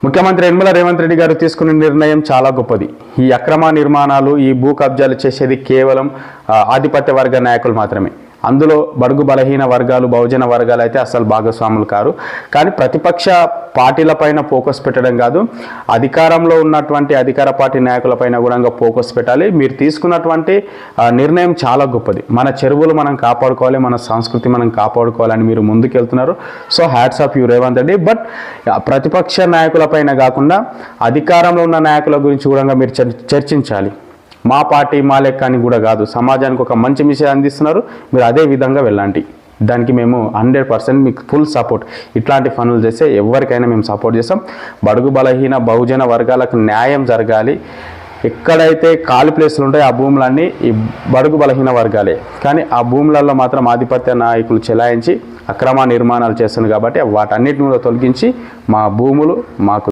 ముఖ్యమంత్రి యనమల రేవంత్ రెడ్డి గారు తీసుకున్న నిర్ణయం చాలా గొప్పది. ఈ అక్రమ నిర్మాణాలు, ఈ భూ కబ్జాలు చేసేది కేవలం ఆధిపత్య వర్గ నాయకులు మాత్రమే. అందులో బడుగు బలహీన వర్గాలు, బహుజన వర్గాలు అయితే అసలు భాగస్వాములు కారు. కానీ ప్రతిపక్ష పార్టీలపైన ఫోకస్ పెట్టడం కాదు, అధికారంలో ఉన్నటువంటి అధికార పార్టీ నాయకులపైన కూడా ఫోకస్ పెట్టాలి. మీరు తీసుకున్నటువంటి నిర్ణయం చాలా గొప్పది. మన చెరువులు మనం కాపాడుకోవాలి, మన సంస్కృతి మనం కాపాడుకోవాలని మీరు ముందుకెళ్తున్నారు. So hats off you Revanth Reddy. But ప్రతిపక్ష నాయకులపైన కాకుండా అధికారంలో ఉన్న నాయకుల గురించి కూడా మీరు చర్చించాలి. మా పార్టీ మా లెక్క అని కూడా కాదు, సమాజానికి ఒక మంచి మెసేజ్ అందిస్తున్నారు, మీరు అదే విధంగా వెళ్ళండి. దానికి మేము 100% మీకు ఫుల్ సపోర్ట్. ఇట్లాంటి పనులు చేస్తే ఎవరికైనా మేము సపోర్ట్ చేస్తాం. బడుగు బలహీన బహుజన వర్గాలకు న్యాయం జరగాలి. ఎక్కడైతే ఖాళీ ప్లేసులు ఉంటాయో ఆ భూములన్నీ ఈ బడుగు బలహీన వర్గాలే. కానీ ఆ భూములలో మాత్రం ఆధిపత్య నాయకులు చెలాయించి అక్రమ నిర్మాణాలు చేస్తున్నారు. కాబట్టి వాటన్నిటిని కూడా తొలగించి మా భూములు మాకు